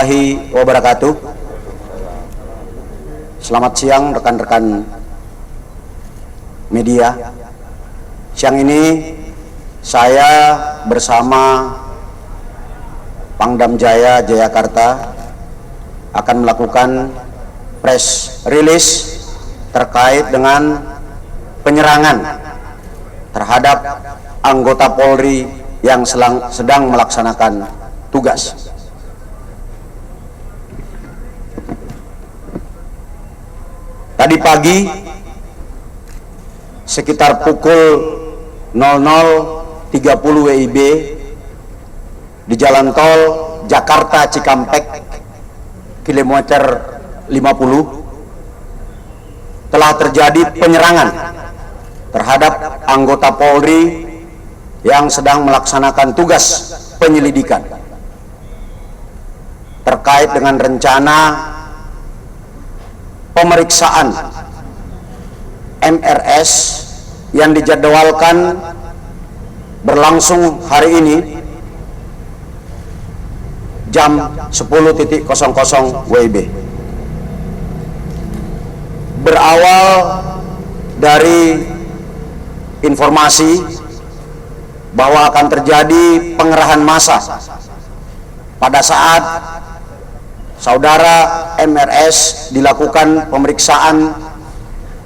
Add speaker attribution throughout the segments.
Speaker 1: warahmatullahi wabarakatuh. Selamat siang rekan-rekan media. Siang ini saya bersama Pangdam Jaya Jayakarta akan melakukan press release terkait dengan penyerangan terhadap anggota Polri yang sedang melaksanakan tugas. Tadi pagi sekitar pukul 00.30 WIB di jalan tol Jakarta Cikampek kilometer 50 telah terjadi penyerangan terhadap anggota Polri yang sedang melaksanakan tugas penyelidikan terkait dengan rencana pemeriksaan MRS yang dijadwalkan berlangsung hari ini jam 10.00 WIB. Berawal dari informasi bahwa akan terjadi pengerahan massa pada saat saudara MRS dilakukan pemeriksaan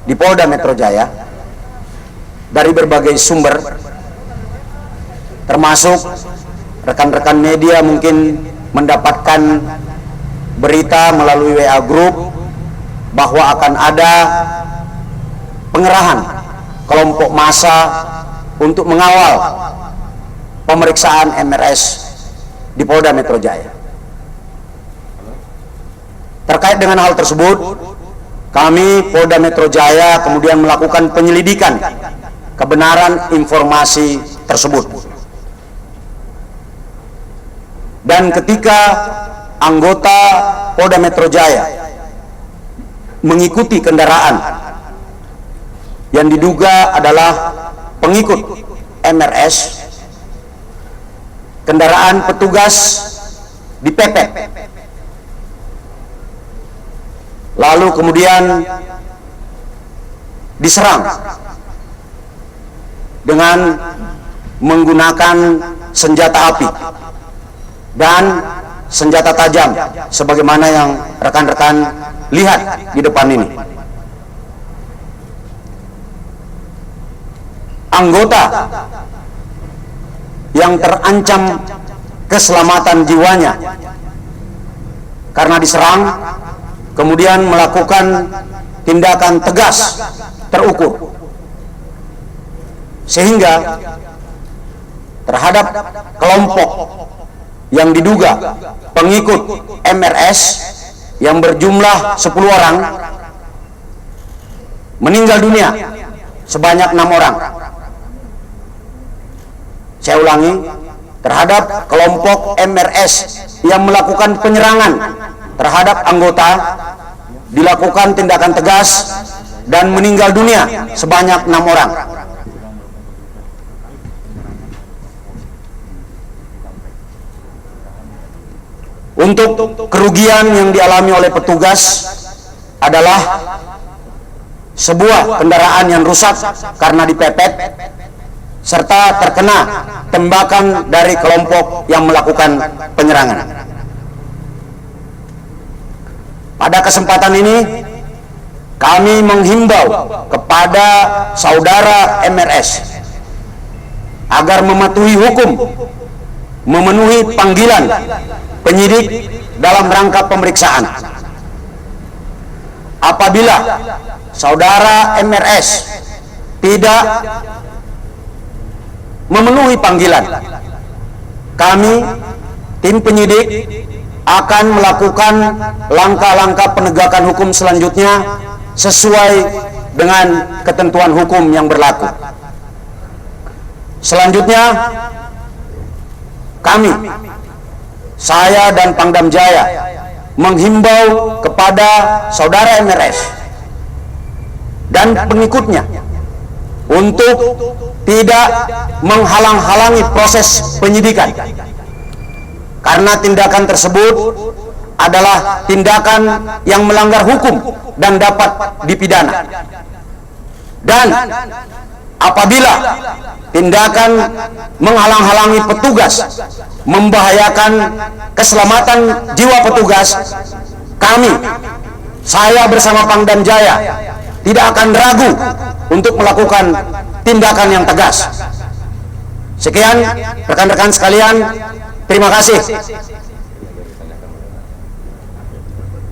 Speaker 1: di Polda Metro Jaya dari berbagai sumber, termasuk rekan-rekan media mungkin mendapatkan berita melalui WA Group bahwa akan ada pengerahan kelompok massa untuk mengawal pemeriksaan MRS di Polda Metro Jaya. Terkait dengan hal tersebut, kami Polda Metro Jaya kemudian melakukan penyelidikan kebenaran informasi tersebut. Dan ketika anggota Polda Metro Jaya mengikuti kendaraan yang diduga adalah pengikut MRS, kendaraan petugas dipepet, lalu kemudian diserang dengan menggunakan senjata api dan senjata tajam sebagaimana yang rekan-rekan lihat di depan ini. Anggota yang terancam keselamatan jiwanya karena diserang kemudian melakukan tindakan tegas terukur, sehingga terhadap kelompok yang diduga pengikut MRS yang berjumlah 10 orang meninggal dunia sebanyak 6 orang. Saya ulangi, terhadap kelompok MRS yang melakukan penyerangan terhadap anggota dilakukan tindakan tegas dan meninggal dunia sebanyak 6 orang. Untuk kerugian yang dialami oleh petugas adalah sebuah kendaraan yang rusak karena dipepet serta terkena tembakan dari kelompok yang melakukan penyerangan. Pada kesempatan ini kami menghimbau kepada saudara MRS agar mematuhi hukum, memenuhi panggilan penyidik dalam rangka pemeriksaan. Apabila saudara MRS tidak memenuhi panggilan, kami tim penyidik akan melakukan langkah-langkah penegakan hukum selanjutnya sesuai dengan ketentuan hukum yang berlaku. Selanjutnya, saya dan Pangdam Jaya menghimbau kepada saudara MRS dan pengikutnya untuk tidak menghalang-halangi proses penyidikan, karena tindakan tersebut adalah tindakan yang melanggar hukum dan dapat dipidana. Dan apabila tindakan menghalang-halangi petugas, membahayakan keselamatan jiwa petugas, saya bersama Pangdam Jaya tidak akan ragu untuk melakukan tindakan yang tegas. Sekian rekan-rekan sekalian, terima kasih.